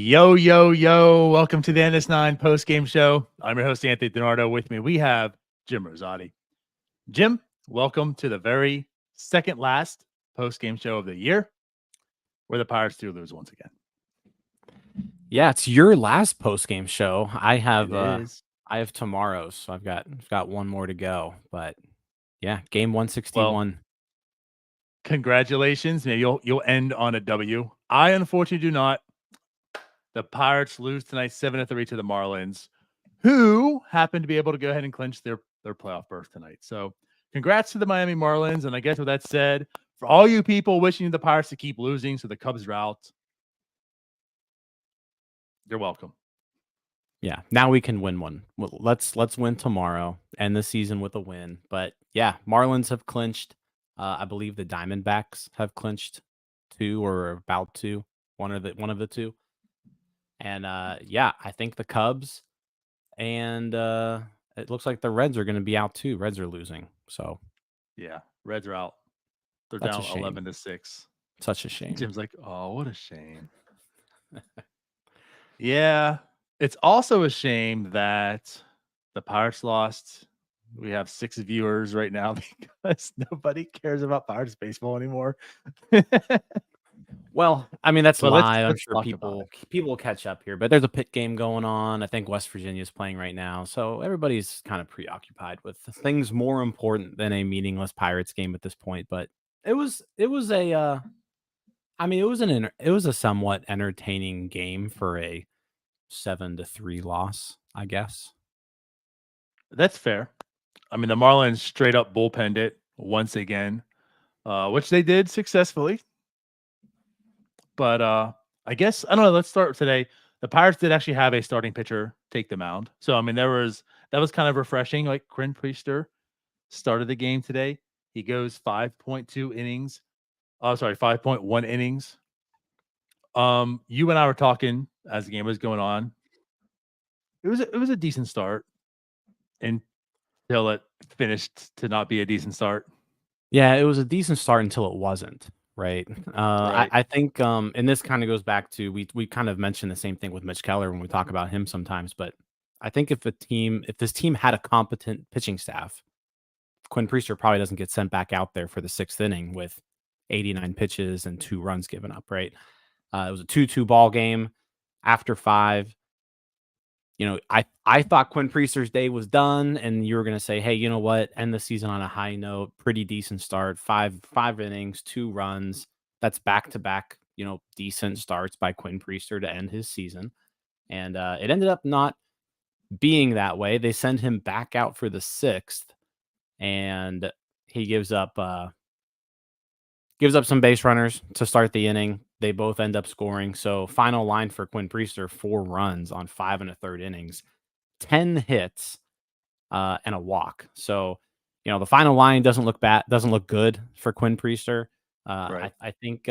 Yo, yo, yo. Welcome to the NS9 Postgame Show. I'm your host, Anthony DiNardo. With me, we have Jim Rosati. Jim, welcome to the very second last postgame show of the year, where the Pirates do lose once again. Yeah, it's your last post-game show. I have tomorrow, so I've got one more to go. But yeah, game 161. Well, congratulations. Maybe you'll end on a W. I unfortunately do not. The Pirates lose tonight 7-3 to the Marlins, who happen to be able to go ahead and clinch their playoff berth tonight. So congrats to the Miami Marlins. And I guess with that said, for all you people wishing the Pirates to keep losing so the Cubs are out, you're welcome. Yeah, now we can win one. Well, let's win tomorrow, end the season with a win. But yeah, Marlins have clinched. I believe the Diamondbacks have clinched 2 or about to, one of the two. And yeah, I think the Cubs and it looks like the Reds are going to be out too. Reds are losing. So yeah, Reds are out. They're That's down a shame. 11-6. Such a shame. Jim's like, oh, what a shame. Yeah. It's also a shame that the Pirates lost. We have 6 viewers right now because nobody cares about Pirates baseball anymore. Well, I mean, that's But live. I'm let's sure talk about people will catch up here, but there's a pit game going on. I think West Virginia is playing right now, so everybody's kind of preoccupied with things more important than a meaningless Pirates game at this point. But it was a I mean, it was a somewhat entertaining game for a 7-3 loss, I guess. That's fair. I mean, the Marlins straight up bullpenned it once again, which they did successfully. But I guess I don't know. Let's start today. The Pirates did actually have a starting pitcher take the mound, so I mean, that was kind of refreshing. Like Quinn Priester started the game today. He goes 5.2 innings. Oh, sorry, 5.1 innings. You and I were talking as the game was going on. It was a decent start until it finished to not be a decent start. Yeah, it was a decent start until it wasn't, right? Right. I think, and this kind of goes back to we kind of mentioned the same thing with Mitch Keller when we talk about him sometimes, but I think if this team had a competent pitching staff, Quinn Priester probably doesn't get sent back out there for the 6th inning with 89 pitches and 2 runs given up, right? It was a 2-2 ball game after 5. You know, I thought Quinn Priester's day was done, and you were going to say, hey, you know what? End the season on a high note, pretty decent start, five innings, 2 runs. That's back-to-back, decent starts by Quinn Priester to end his season. And it ended up not being that way. They send him back out for the 6th, and he gives up some base runners to start the inning. They both end up scoring. So final line for Quinn Priester, 4 runs on 5 1/3 innings, 10 hits, and a walk. So, the final line doesn't look bad, doesn't look good for Quinn Priester. Right. I think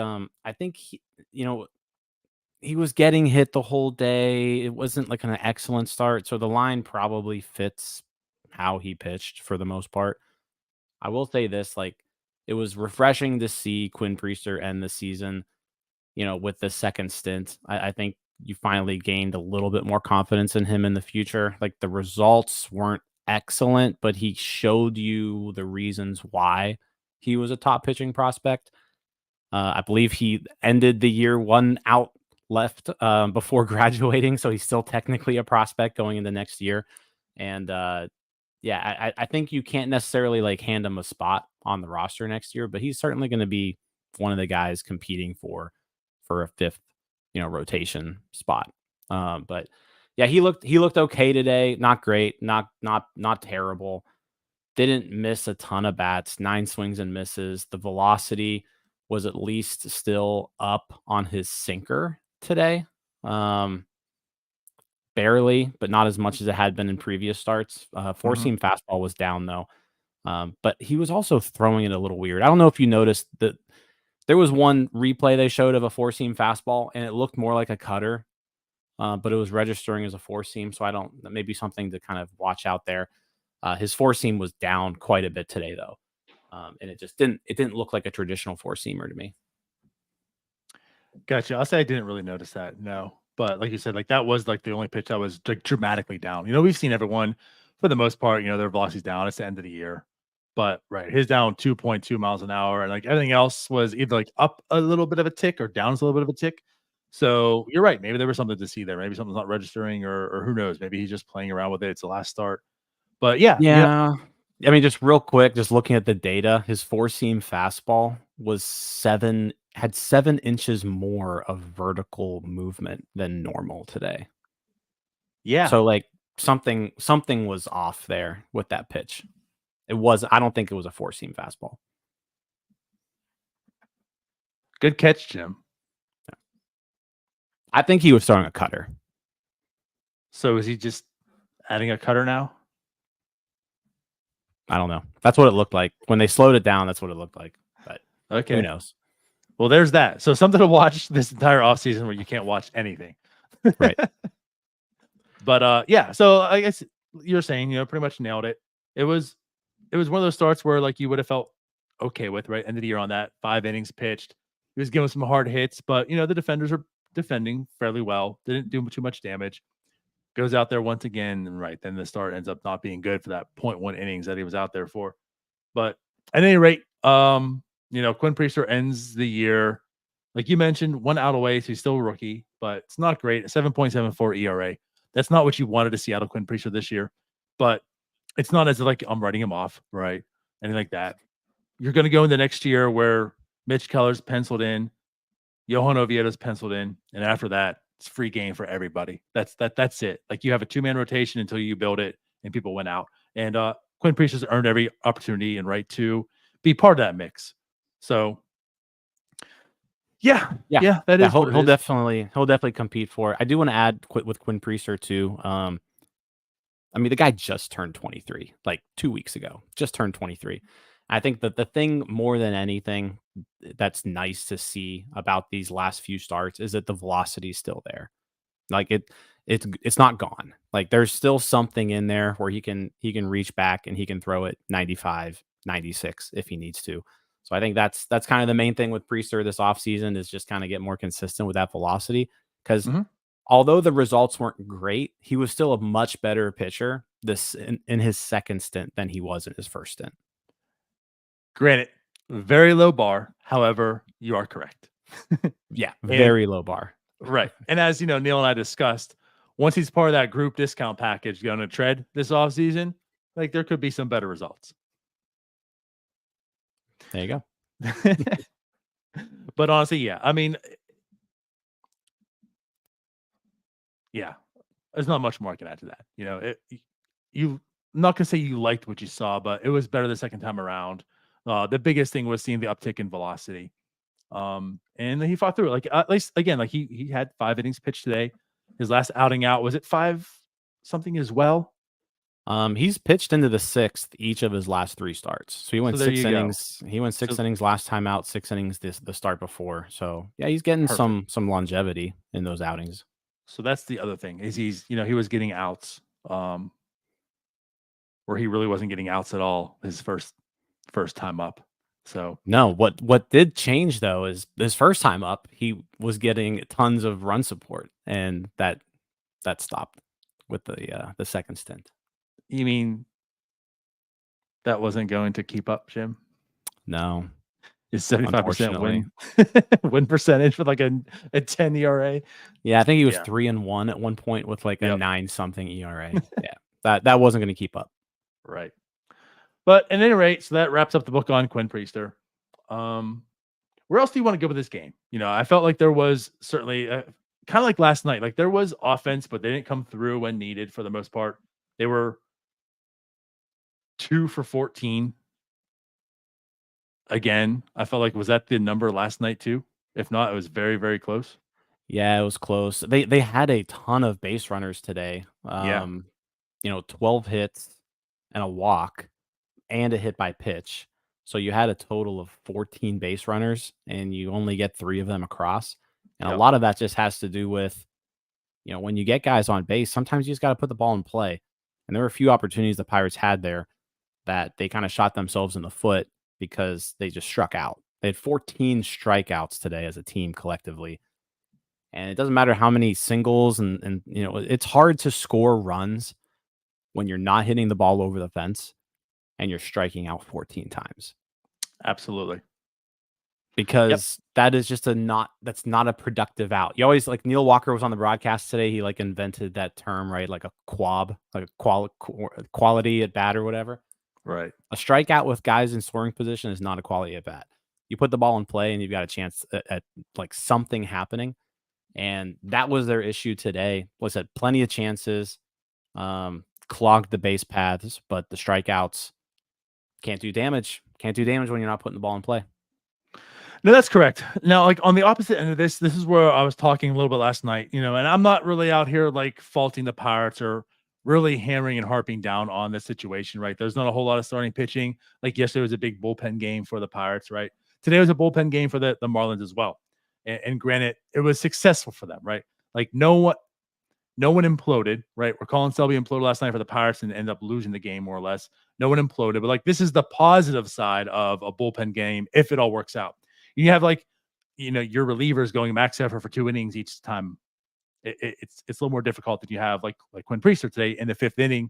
he, he was getting hit the whole day. It wasn't like an excellent start. So the line probably fits how he pitched for the most part. I will say this, like, it was refreshing to see Quinn Priester end the season, with the second stint. I think you finally gained a little bit more confidence in him in the future. Like, the results weren't excellent, but he showed you the reasons why he was a top pitching prospect. I believe he ended the year 1 out left before graduating, so he's still technically a prospect going into next year. And yeah, I think you can't necessarily like hand him a spot on the roster next year, but he's certainly going to be one of the guys competing for a 5th, rotation spot. But yeah, he looked okay today. Not great, not terrible. Didn't miss a ton of bats, 9 swings and misses. The velocity was at least still up on his sinker today. Barely, but not as much as it had been in previous starts. 4-seam fastball was down though. But he was also throwing it a little weird. I don't know if you noticed that there was one replay they showed of a 4-seam fastball, and it looked more like a cutter, but it was registering as a 4-seam. So that may be something to kind of watch out there. His 4-seam was down quite a bit today though. And it didn't look like a traditional 4-seamer to me. Gotcha. I'll say I didn't really notice that. No. But like you said, like that was like the only pitch that was like dramatically down. We've seen everyone for the most part, their velocity's down. It's the end of the year. But right, his down 2.2 miles an hour, and like everything else was either like up a little bit of a tick or down a little bit of a tick. So you're right. Maybe there was something to see there. Maybe something's not registering, or who knows? Maybe he's just playing around with it. It's the last start. But yeah, Yeah. I mean, just real quick, just looking at the data, his four-seam fastball had 7 inches more of vertical movement than normal today. yeah. So like something was off there with that pitch. I don't think it was a four-seam fastball. Good catch, Jim. I think he was throwing a cutter. So is he just adding a cutter now? I don't know. That's what it looked like. When they slowed it down, that's what it looked like. But Okay. who knows? Well, there's that. So something to watch this entire offseason where you can't watch anything. Right. But yeah, so I guess you're saying, pretty much nailed it. It was one of those starts where like you would have felt okay with, right? End of the year on that, 5 innings pitched. He was giving some hard hits, but the defenders are defending fairly well. Didn't do too much damage. Goes out there once again, and right then the start ends up not being good for that 0.1 innings that he was out there for. But at any rate, Quinn Priester ends the year, like you mentioned, 1 out away, so he's still a rookie, but it's not great. A 7.74 ERA. That's not what you wanted to see out of Quinn Priester this year, but it's not as like I'm writing him off, right? Anything like that. You're going to go in the next year where Mitch Keller's penciled in, Johan Oviedo's penciled in, and after that, it's free game for everybody. That's it. Like you have a 2-man rotation until you build it and people went out. And Quinn Priester's earned every opportunity and right to be part of that mix. So yeah, that is. He'll definitely compete for it. I do want to add with Quinn Priester too. I mean, the guy just turned 23, like 2 weeks ago. Just turned 23. I think that the thing more than anything that's nice to see about these last few starts is that the velocity is still there. Like it's not gone. Like there's still something in there where he can reach back and he can throw it 95, 96 if he needs to. So I think that's kind of the main thing with Priester this offseason is just kind of get more consistent with that velocity. Because although the results weren't great, he was still a much better pitcher in his second stint than he was in his first stint. Granted, very low bar. However, you are correct. Yeah, very low bar. Right. And as Neil and I discussed, once he's part of that group discount package going to tread this offseason, like there could be some better results. There you go. But honestly, yeah. I mean, yeah, there's not much more I can add to that. I'm not gonna say you liked what you saw, but it was better the second time around. The biggest thing was seeing the uptick in velocity. And he fought through it. Like at least again, like he had 5 innings pitched today. His last outing out, was it 5 something as well? He's pitched into the 6th each of his last 3 starts. So he went 6 innings. He went 6 innings last time out, 6 innings the start before. So yeah, he's getting some longevity in those outings. So that's the other thing is he was getting outs, where he really wasn't getting outs at all his first time up. So no, what did change though is his first time up, he was getting tons of run support, and that stopped with the second stint. You mean that wasn't going to keep up, Jim? No. Is 75% win percentage with like a 10 ERA? Yeah, I think he was 3-1 at one point with like a 9-something ERA. Yeah, that wasn't going to keep up. Right. But at any rate, so that wraps up the book on Quinn Priester. Where else do you want to go with this game? I felt like there was certainly kind of like last night. Like there was offense, but they didn't come through when needed for the most part. They were 2 for 14. Again, I felt like, was that the number last night too? If not, it was very, very close. Yeah, it was close. They had a ton of base runners today. 12 hits and a walk and a hit by pitch. So you had a total of 14 base runners and you only get 3 of them across. And a lot of that just has to do with, when you get guys on base, sometimes you just got to put the ball in play. And there were a few opportunities the Pirates had there that they kind of shot themselves in the foot because they just struck out. They had 14 strikeouts today as a team collectively. And it doesn't matter how many singles and it's hard to score runs when you're not hitting the ball over the fence and you're striking out 14 times. Absolutely. Because that is just that's not a productive out. You always like Neil Walker was on the broadcast today. He like invented that term, right? Like a quab, like a quality at bat or whatever. Right. A strikeout with guys in scoring position is not a quality at bat. You put the ball in play and you've got a chance at like something happening. And that was their issue today. Like I said, plenty of chances, clogged the base paths, but the strikeouts can't do damage. Can't do damage when you're not putting the ball in play. No, that's correct. Now, like on the opposite end of this is where I was talking a little bit last night, and I'm not really out here like faulting the Pirates or really hammering and harping down on the situation, right? There's not a whole lot of starting pitching. Like yesterday was a big bullpen game for the Pirates, right? Today was a bullpen game for the Marlins as well. And granted, it was successful for them, right? Like no one imploded, right? We're calling Selby imploded last night for the Pirates and end up losing the game more or less. No one imploded, but like this is the positive side of a bullpen game if it all works out. You have like, your relievers going max effort for 2 innings each time. It's a little more difficult than you have like Quinn Priester today in the 5th inning,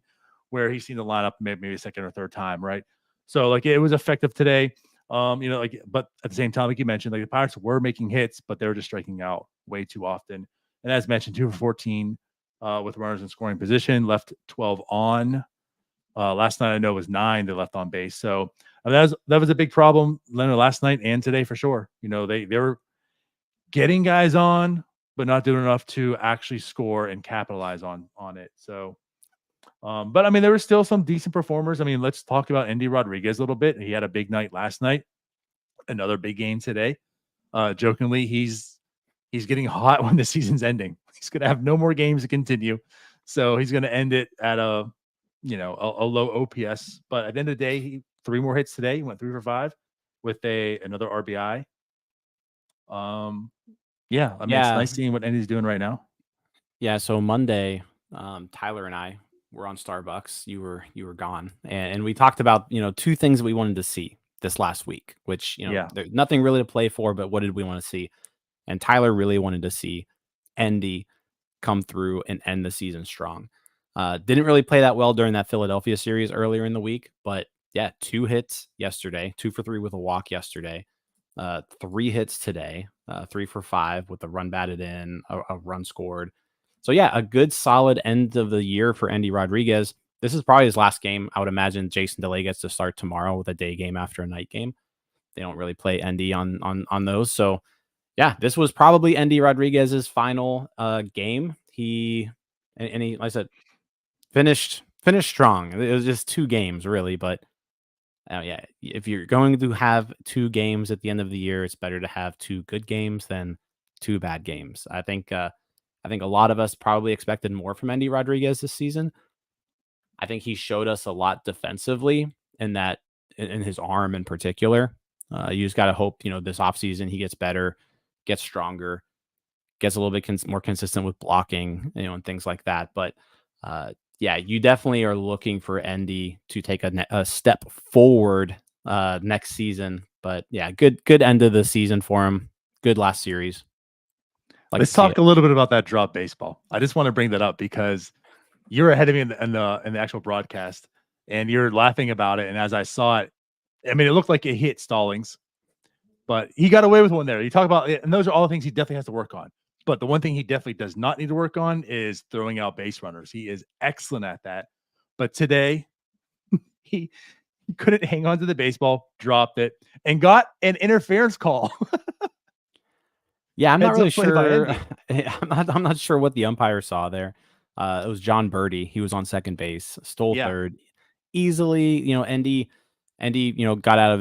where he's seen the lineup maybe a second or third time, right? So like it was effective today. But at the same time, like you mentioned, like the Pirates were making hits, but they were just striking out way too often. And as mentioned, 2 for 14 with runners in scoring position, left 12 on. Last night I know it was 9 they left on base. So that was a big problem last night and today for sure. They were getting guys on, but not doing enough to actually score and capitalize on it. So, but I mean, there were still some decent performers. I mean, let's talk about Endy Rodriguez a little bit. He had a big night last night, another big game today. Jokingly, he's getting hot when the season's ending. He's going to have no more games to continue. So he's going to end it at a low OPS. But at the end of the day, he 3 more hits today. He went 3 for 5 with another RBI. Yeah, I mean, it's nice seeing what Endy's doing right now. Yeah, so Monday, Tyler and I were on Starbucks. You were gone, and we talked about 2 things that we wanted to see this last week, which there's nothing really to play for, but what did we want to see? And Tyler really wanted to see Endy come through and end the season strong. Didn't really play that well during that Philadelphia series earlier in the week, but yeah, 2 hits yesterday, 2 for 3 with a walk yesterday, 3 hits today, 3 for 5 with a run batted in, a run scored. So yeah, a good solid end of the year for Endy Rodriguez. This is probably his last game. I would imagine Jason DeLay gets to start tomorrow with a day game after a night game. They don't really play Endy on those. So yeah, this was probably Endy Rodriguez's final game. He, like I said, finished strong. It was just 2 games really, but yeah, if you're going to have 2 games at the end of the year, it's better to have 2 good games than 2 bad games. I think a lot of us probably expected more from Endy Rodriguez this season. I think he showed us a lot defensively in his arm in particular. You just got to hope, this offseason he gets better, gets stronger, gets a little bit more consistent with blocking, and things like that. But yeah, you definitely are looking for Endy to take a step forward next season. But yeah, good end of the season for him. Good last series. Let's talk a little bit about that drop baseball. I just want to bring that up because you're ahead of me in the actual broadcast, and you're laughing about it. And as I saw it, I mean, it looked like it hit Stallings, but he got away with one there. You talk about it, and those are all the things he definitely has to work on. But the one thing he definitely does not need to work on is throwing out base runners. He is excellent at that. But today, he couldn't hang on to the baseball, dropped it, and got an interference call. Yeah, I'm not really sure. I'm not sure what the umpire saw there. It was John Birdie. He was on second base, stole third easily. Endy, got out of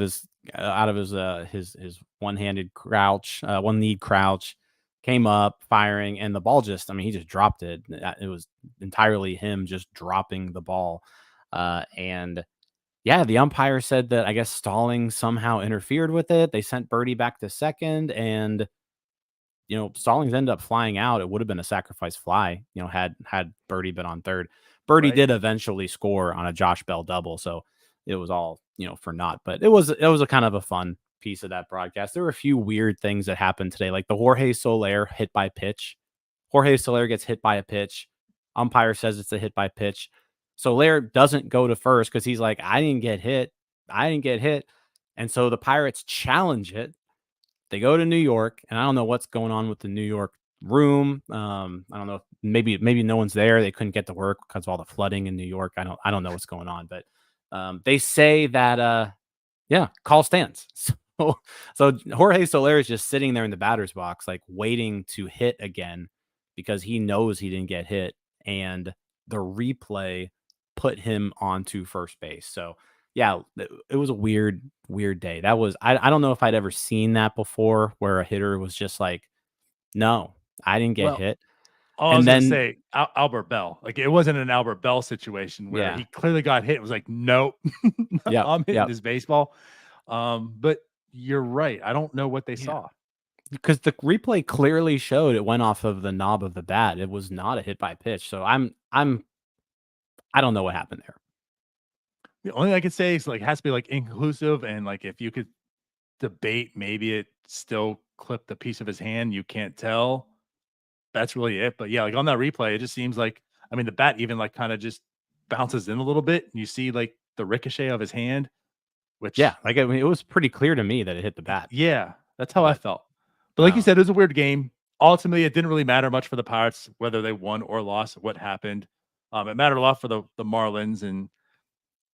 his one-handed crouch, one-kneed crouch, came up firing, and the ball he just dropped it. It was entirely him just dropping the ball. And yeah, the umpire said that I guess Stallings somehow interfered with it. They sent Birdie back to second, and Stallings ended up flying out. It would have been a sacrifice fly, had Birdie been on third. Birdie did eventually score on a Josh Bell double, so it was all for naught. But it was a kind of a fun piece of that broadcast. There were a few weird things that happened today, like the Jorge Soler hit by pitch. Jorge Soler gets hit by a pitch. Umpire says it's a hit by pitch. Soler doesn't go to first because he's like, I didn't get hit. I didn't get hit. And so the Pirates challenge it. They go to New York, and I don't know what's going on with the New York room. I don't know. Maybe no one's there. They couldn't get to work because of all the flooding in New York. I don't know what's going on, but they say that call stands. So Jorge Soler is just sitting there in the batter's box, like waiting to hit again because he knows he didn't get hit, and the replay put him onto first base. So yeah, it was a weird day. That was I don't know if I'd ever seen that before, where a hitter was just like, no, I didn't get hit. I was going to say Albert Bell. Like, it wasn't an Albert Bell situation where he clearly got hit. It was like, nope, I'm hitting this baseball. But you're right. I don't know what they saw. Because the replay clearly showed it went off of the knob of the bat. It was not a hit by pitch. So I don't know what happened there. The only thing I could say is, like, it has to be like inconclusive, and like if you could debate, maybe it still clipped a piece of his hand. You can't tell. That's really it. But yeah, like on that replay, it just seems like, I mean, the bat even like kind of just bounces in a little bit, and you see like the ricochet of his hand, which like, I mean, it was pretty clear to me that it hit the bat. Yeah, that's how I felt. But like you said, it was a weird game. Ultimately, it didn't really matter much for the Pirates, whether they won or lost, what happened. It mattered a lot for the Marlins, and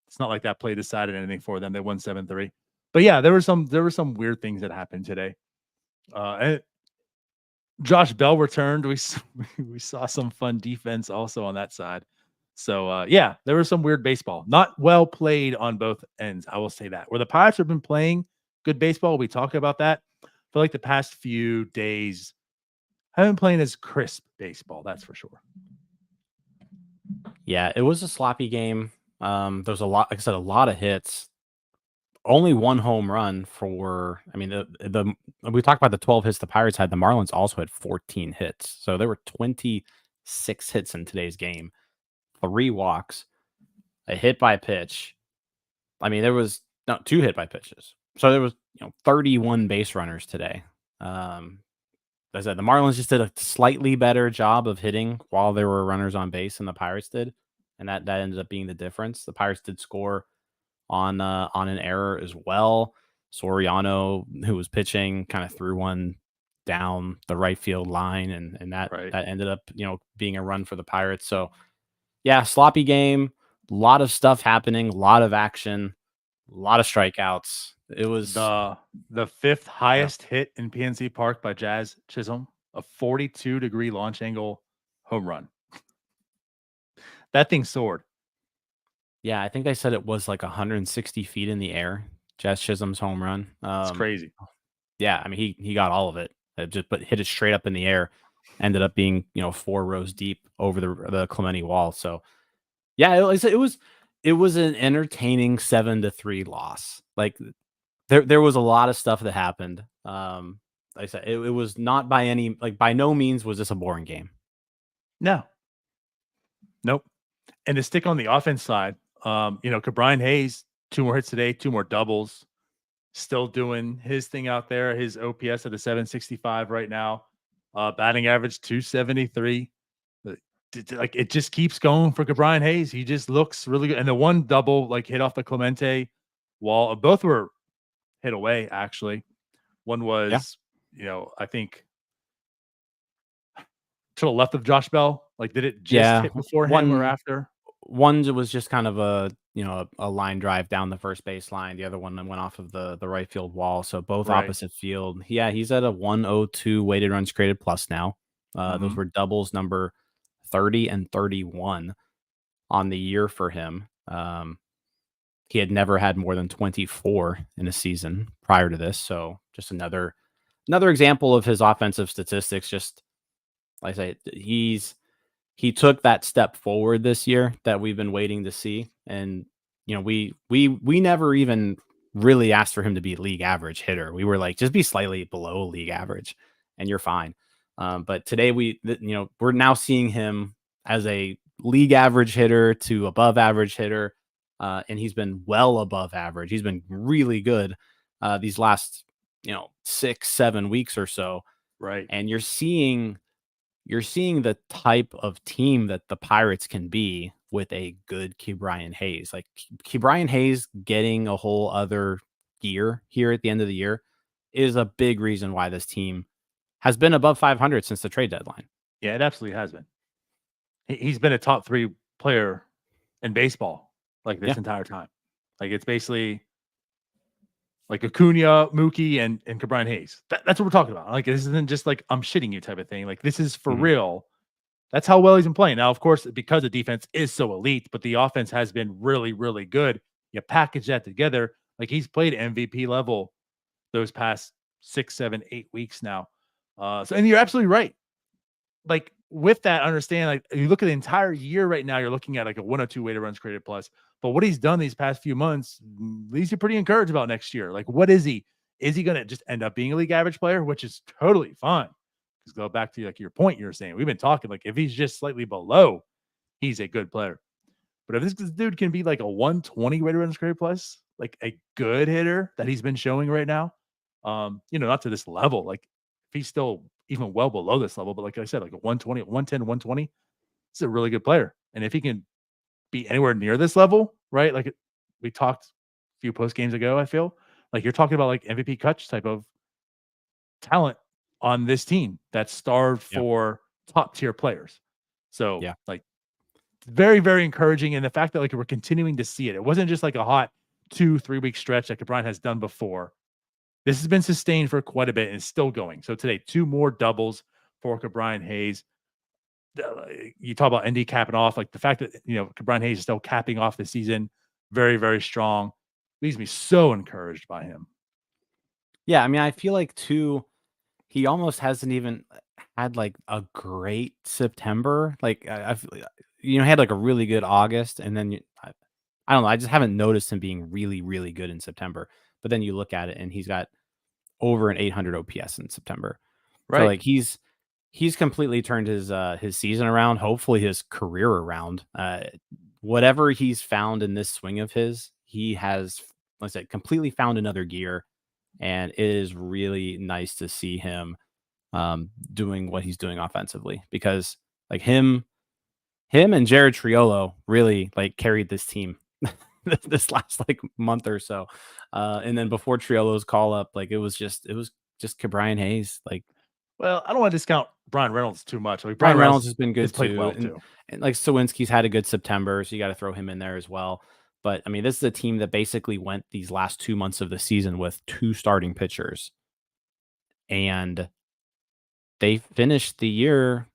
it's not like that play decided anything for them. They won 7-3. But yeah, there were some weird things that happened today. And Josh Bell returned. We saw some fun defense also on that side. So yeah, there was some weird baseball. Not well played on both ends, I will say that. Where the Pirates have been playing good baseball, we talk about that. For like the past few days, haven't been playing as crisp baseball, that's for sure. Yeah, it was a sloppy game. There's a lot, like I said, a lot of hits. Only one home run for, I mean, we talked about the 12 hits the Pirates had. The Marlins also had 14 hits. So there were 26 hits in today's game, 3 walks, a hit by pitch. I mean, there was 2 hit by pitches. So there was 31 base runners today. As I said, the Marlins just did a slightly better job of hitting while there were runners on base than the Pirates did, and that ended up being the difference. The Pirates did score on an error as well. Soriano, who was pitching, kind of threw one down the right field line, and that ended up being a run for the Pirates. So yeah, sloppy game, a lot of stuff happening, a lot of action, a lot of strikeouts. It was the 5th highest hit in PNC Park by Jazz Chisholm, a 42-degree launch angle home run. That thing soared. Yeah, I think they said it was like 160 feet in the air. Jazz Chisholm's home run. It's crazy. Yeah, I mean he got all of it. But hit it straight up in the air. Ended up being 4 rows deep over the Clemente wall. So yeah, it was an entertaining 7-3 loss. Like there was a lot of stuff that happened. Like I said, it was not by no means was this a boring game. No. Nope. And to stick on the offense side, Brian Hayes, 2 more hits today, 2 more doubles, still doing his thing out there. His OPS at a 765 right now, batting average 273. Like, it just keeps going for Brian Hayes. He just looks really good. And the one double like hit off the Clemente wall. Both were hit away, actually. One was, I think to the left of Josh Bell. Like, did it just hit before him or after? One was just kind of a line drive down the first baseline. The other one went off of the right field wall. So both opposite field. Yeah, he's at a 102 weighted runs created plus now. Those were doubles number 30 and 31 on the year for him. He had never had more than 24 in a season prior to this. So just another example of his offensive statistics. Just like I say, he took that step forward this year that we've been waiting to see. And, we never even really asked for him to be league average hitter. We were like, just be slightly below league average and you're fine. But today we're now seeing him as a league average hitter to above average hitter. And he's been well above average. He's been really good these last 6-7 weeks or so, Right. and you're seeing the type of team that the Pirates can be with a good Ke'Bryan Hayes. Like Ke'Bryan Hayes getting a whole other gear here at the end of the year is a big reason why this team has been above 500 since the trade deadline. Yeah, it absolutely has been. He's been a top 3 player in baseball like this Yeah. entire time. Like it's basically like Acuna, Mookie, and Ke'Bryan Hayes. That's what we're talking about. Like this isn't just like I'm shitting you type of thing. Like this is for Mhm. real. That's how well he's been playing. Now, of course, because the defense is so elite, but the offense has been really, really good. You package that together, like he's played MVP level those past 6, 7, 8 weeks now. And you're absolutely right. Like with that, understand like you look at the entire year right now, you're looking at like a 102 weighted runs created plus. But what he's done these past few months leaves you pretty encouraged about next year. Like, what is he? Is he going to just end up being a league average player, which is totally fine? Because go back to like your point you're saying. We've been talking like if he's just slightly below, he's a good player. But if this dude can be like a 120 weighted runs created plus, like a good hitter that he's been showing right now, not to this level. Like if he's still even well below this level, but like I said, like a 120, 110, 120, it's a really good player. And if he can be anywhere near this level, right? Like we talked a few post games ago, I feel like you're talking about like MVP Kutch type of talent on this team that's starved Yeah. for top tier players. So Yeah. like very, very encouraging. And the fact that like we're continuing to see it, it wasn't just like a hot 2-3 week stretch like Brian has done before. This has been sustained for quite a bit and is still going. So today, 2 more doubles for Ke'Bryan Hayes. You talk about ND capping off, like the fact that Ke'Bryan Hayes is still capping off the season, very, very strong. Leaves me so encouraged by him. Yeah, I mean, I feel like too, he almost hasn't even had like a great September. Like he had like a really good August, and then I don't know. I just haven't noticed him being really, really good in September. But then you look at it, and he's got over an 800 OPS in September. So Right. like he's completely turned his season around. Hopefully his career around. Whatever he's found in this swing of his, he has, like I said, completely found another gear, and it is really nice to see him doing what he's doing offensively, because like him and Jared Triolo really like carried this team this last like month or so. And then before Triolo's call up, like it was just Ke'Bryan Hayes. Like Well, I don't want to discount Brian Reynolds too much. Like Brian Brian Reynolds Reynolds has been has good played too. well too. And like Sawinski's had a good September, so you got to throw him in there as well. But I mean, this is a team that basically went these last 2 months of the season with 2 starting pitchers, and they finished the year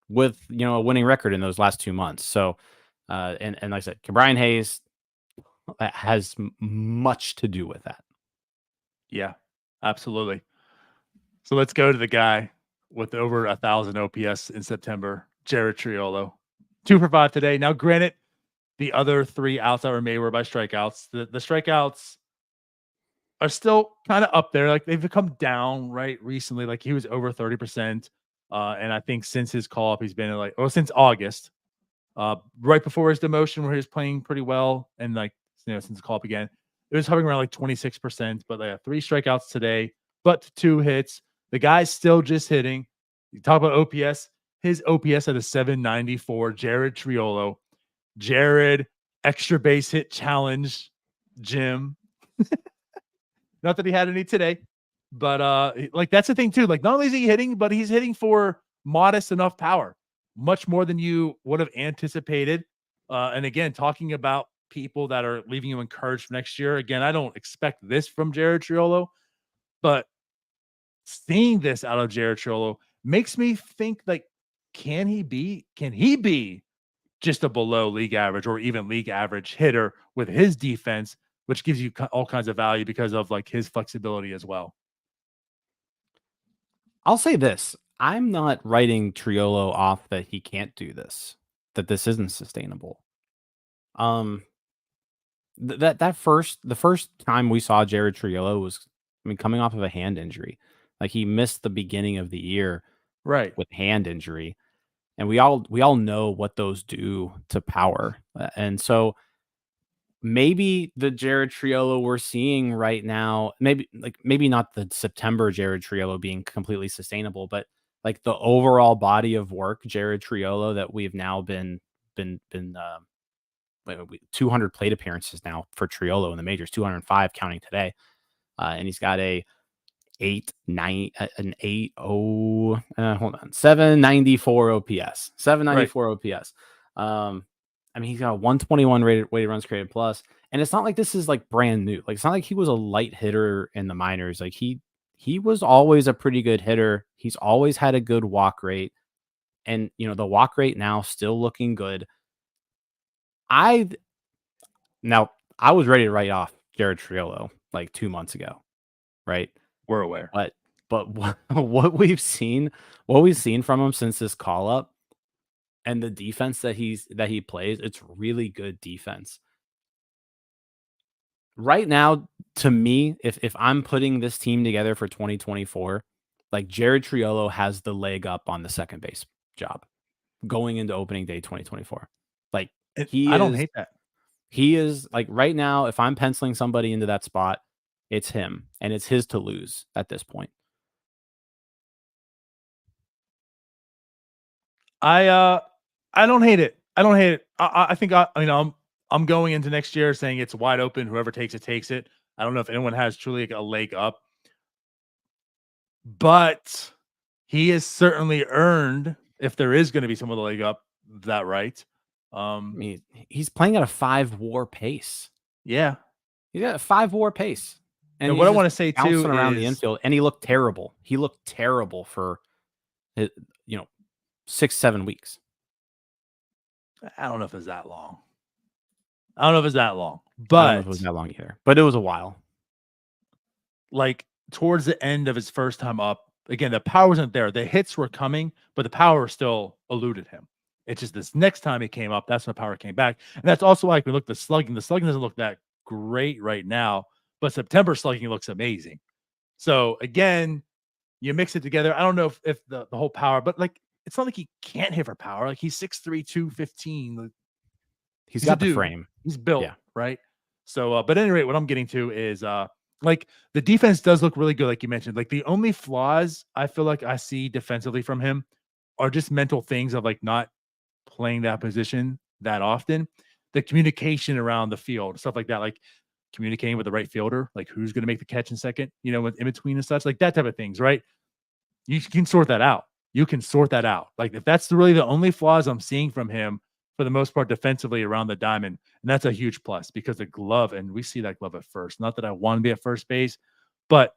with a winning record in those last 2 months. So, and like I said, Brian Hayes has much to do with that. Yeah, absolutely. So let's go to the guy with over 1,000 OPS in September, Jared Triolo. 2 for 5 today. Now, granted, the other 3 outs that were made were by strikeouts. The strikeouts are still kind of up there. Like they've come down right recently. Like he was over 30%. And I think since his call up, he's been since August, right before his demotion where he was playing pretty well. And since the call up again, it was hovering around like 26%, but they have 3 strikeouts today, but 2 hits. The guy's still just hitting. You talk about OPS, his OPS at a 794, Jared Triolo. Jared, extra base hit challenge, Jim. Not that he had any today, but like that's the thing too. Like not only is he hitting, but he's hitting for modest enough power, much more than you would have anticipated. And again, talking about people that are leaving you encouraged for next year. Again, I don't expect this from Jared Triolo, but seeing this out of Jared Triolo makes me think like, can he be just a below league average or even league average hitter with his defense, which gives you all kinds of value because of like his flexibility as well. I'll say this. I'm not writing Triolo off that he can't do this, that this isn't sustainable. The first time we saw Jared Triolo was, I mean, coming off of a hand injury. Like he missed the beginning of the year Right. with hand injury, and we all know what those do to power. And so maybe the Jared Triolo we're seeing right now, maybe not the September Jared Triolo being completely sustainable, but like the overall body of work, Jared Triolo that we've now been 200 plate appearances now for Triolo in the majors, 205 counting today, and he's got a 794 OPS, 794 OPS. I mean, he's got a 121 weighted runs created plus, and it's not like this is like brand new. Like, it's not like he was a light hitter in the minors. Like he was always a pretty good hitter. He's always had a good walk rate, and the walk rate now still looking good. I was ready to write off Jared Triolo like 2 months ago, right? We're aware. But what we've seen from him since this call up and the defense that he plays, it's really good defense. Right now, to me, if I'm putting this team together for 2024, like Jared Triolo has the leg up on the second base job going into opening day 2024. Like I don't hate that. He is like right now, if I'm penciling somebody into that spot, it's him, and it's his to lose at this point. I don't hate it. I don't hate it. I think I'm going into next year saying it's wide open. Whoever takes it, takes it. I don't know if anyone has truly a leg up, but he has certainly earned, if there is going to be someone with a leg up, that right. I mean, he's playing at a 5 WAR pace. Yeah, he's got a 5 WAR pace, and what I want to say too around is the infield, and he looked terrible. He looked terrible for 6-7 weeks. I don't know if it's that long. But I don't know if it was that long either, but it was a while. Like towards the end of his first time up, again, the power wasn't there. The hits were coming, but the power still eluded him. It's just this next time he came up, that's when the power came back. And that's also why we look at the slugging. The slugging doesn't look that great right now, but September slugging looks amazing. So again, you mix it together. I don't know if the whole power, but like it's not like he can't hit for power. Like he's 6'3", 215. He's got the frame. He's built, right? So, but at any rate, what I'm getting to is like the defense does look really good, like you mentioned. Like the only flaws I feel like I see defensively from him are just mental things of like not playing that position that often. The communication around the field, stuff like that, like communicating with the right fielder, like who's going to make the catch in second, with in between and such, like that type of things, right? You can sort that out. Like if that's really the only flaws I'm seeing from him for the most part defensively around the diamond, and that's a huge plus because the glove, and we see that glove at first. Not that I want to be at first base, but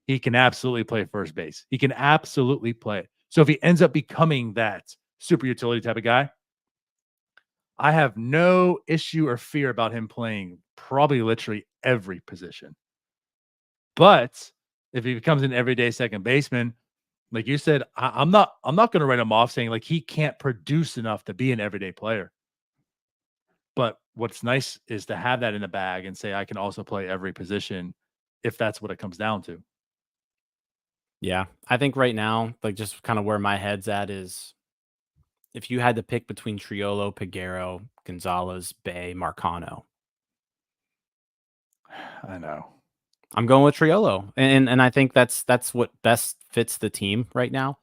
he can absolutely play first base. He can absolutely play it. So if he ends up becoming that super utility type of guy, I have no issue or fear about him playing probably literally every position. But if he becomes an everyday second baseman, like you said, I'm not going to write him off saying like he can't produce enough to be an everyday player. But what's nice is to have that in the bag and say I can also play every position if that's what it comes down to. Yeah, I think right now, like just kind of where my head's at is if you had to pick between Triolo, Peguero, Gonzalez, Bay, Marcano. I know. I'm going with Triolo. And I think that's what best fits the team right now.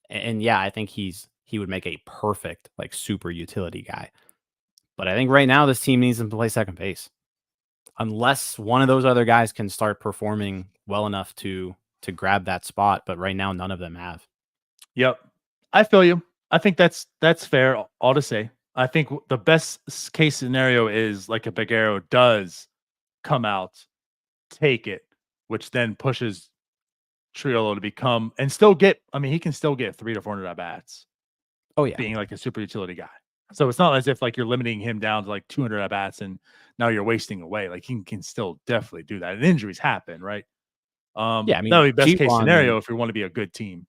And yeah, I think he would make a perfect like super utility guy. But I think right now this team needs him to play second base. Unless one of those other guys can start performing well enough to grab that spot, but right now none of them have. Yep. I feel you. I think that's fair all to say. I think the best case scenario is like a Peguero does come out, take it, which then pushes Triolo to become and still get, I mean, he can still get 300 to 400 at bats. Oh yeah. Being like a super utility guy. So it's not as if like you're limiting him down to like 200 at bats and now you're wasting away. Like he can still definitely do that. And injuries happen, right? Yeah, I mean, that would be best case G1, scenario if we want to be a good team.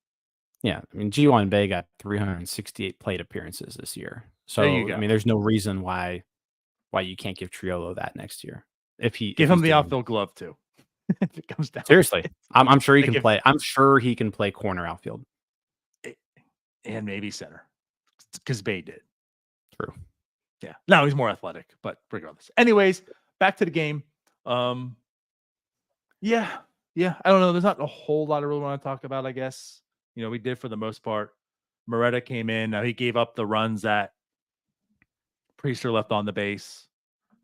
Yeah, I mean, G1 Bay got 368 plate appearances this year. So I mean, there's no reason why you can't give Triolo that next year. If he give him the outfield glove too. If it comes down, seriously, I'm sure he can play. I'm sure he can play corner outfield and maybe center because Bay did. True. Yeah. Now he's more athletic, but regardless. Anyways, back to the game. Yeah. I don't know. There's not a whole lot I really want to talk about, I guess. We did for the most part. Moretta came in. Now he gave up the runs that Priester left on the base,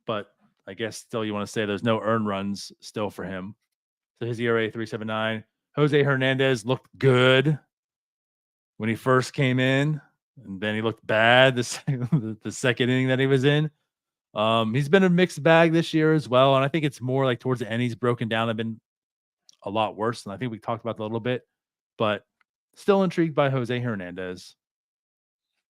but I guess still you want to say there's no earned runs still for him. So his ERA 3.79. Jose Hernandez looked good when he first came in, and then he looked bad the second inning that he was in. He's been a mixed bag this year as well, and I think it's more like towards the end he's broken down and been a lot worse. And I think we talked about that a little bit, but still intrigued by Jose Hernandez.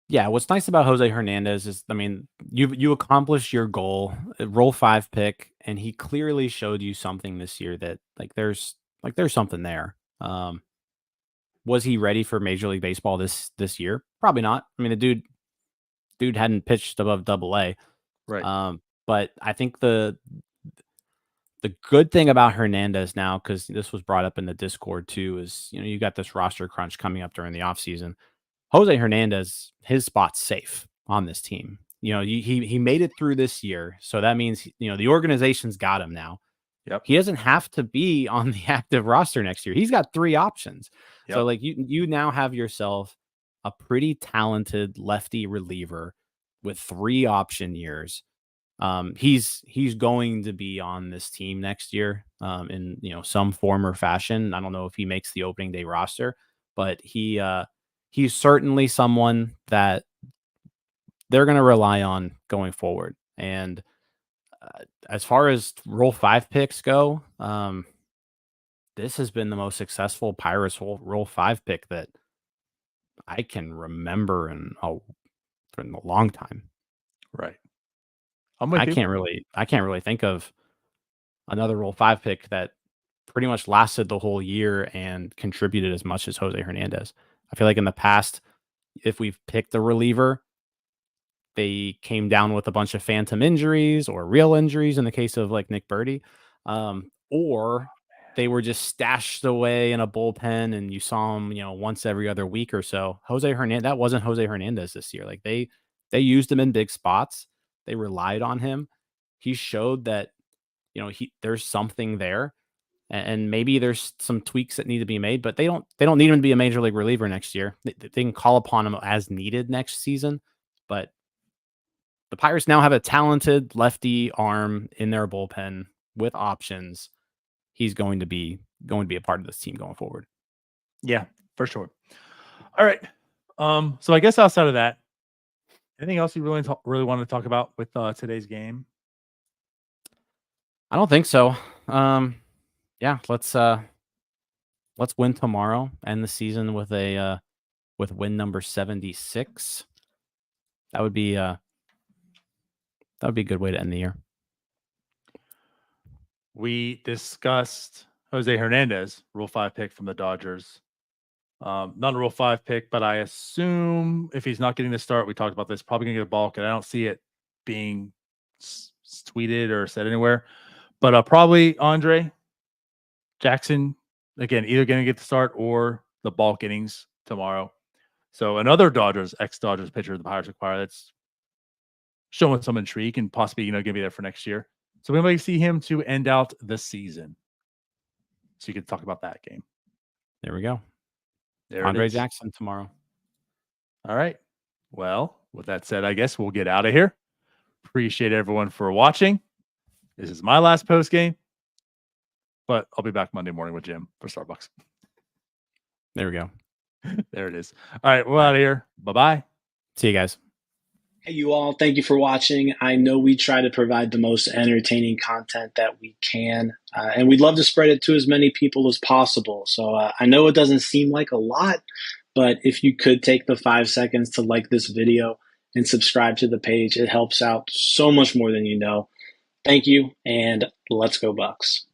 Yeah, what's nice about Jose Hernandez is, I mean, you accomplished your goal, Rule 5 pick, and he clearly showed you something this year that there's something there. Was he ready for Major League Baseball this year? Probably not. I mean, the dude hadn't pitched above Double-A. Right. But I think the good thing about Hernandez now, because this was brought up in the Discord too, is you got this roster crunch coming up during the offseason. Jose Hernandez, his spot's safe on this team. He made it through this year, so that means the organization's got him now. Yep. He doesn't have to be on the active roster next year. He's got 3 options. Yep. So you now have yourself a pretty talented lefty reliever with 3 option years. He's going to be on this team next year in some form or fashion. I don't know if he makes the opening day roster, but he's certainly someone that they're going to rely on going forward. And as far as Rule 5 picks go, this has been the most successful Pirates Rule 5 pick that I can remember in a long time. Right. I can't really think of another Rule 5 pick that pretty much lasted the whole year and contributed as much as Jose Hernandez. I feel like in the past, if we've picked a reliever, they came down with a bunch of phantom injuries or real injuries in the case of like Nick Birdie, or they were just stashed away in a bullpen and you saw them, once every other week or so. Jose Hernandez, that wasn't Jose Hernandez this year. Like they used him in big spots. They relied on him. He showed that, there's something there, and maybe there's some tweaks that need to be made, but they don't need him to be a major league reliever next year. They can call upon him as needed next season, but the Pirates now have a talented lefty arm in their bullpen with options. He's going to be a part of this team going forward. Yeah, for sure. All right. So I guess outside of that, anything else you really want to talk about with today's game? I don't think so. Yeah, let's win tomorrow, end the season with win number 76. That would be a good way to end the year. We discussed Jose Hernandez, Rule 5 pick from the Dodgers. Not a Rule 5 pick, but I assume if he's not getting the start, we talked about this, probably going to get a bulk, and I don't see it being tweeted or said anywhere. But probably Andre Jackson, again, either going to get the start or the bulk innings tomorrow. So another ex-Dodgers pitcher the Pirates acquire that's showing some intrigue and possibly, going to be there for next year. So we might see him to end out the season. So you can talk about that game. There we go. There Andre Jackson tomorrow. All right. Well, with that said, I guess we'll get out of here. Appreciate everyone for watching. This is my last post game, but I'll be back Monday morning with Jim for Starbucks. There we go. There it is. All right. We're out of here. Bye-bye. See you guys. Hey, you all. Thank you for watching. I know we try to provide the most entertaining content that we can, and we'd love to spread it to as many people as possible. So I know it doesn't seem like a lot, but if you could take the 5 seconds to like this video and subscribe to the page, it helps out so much more than you know. Thank you, and let's go Bucks.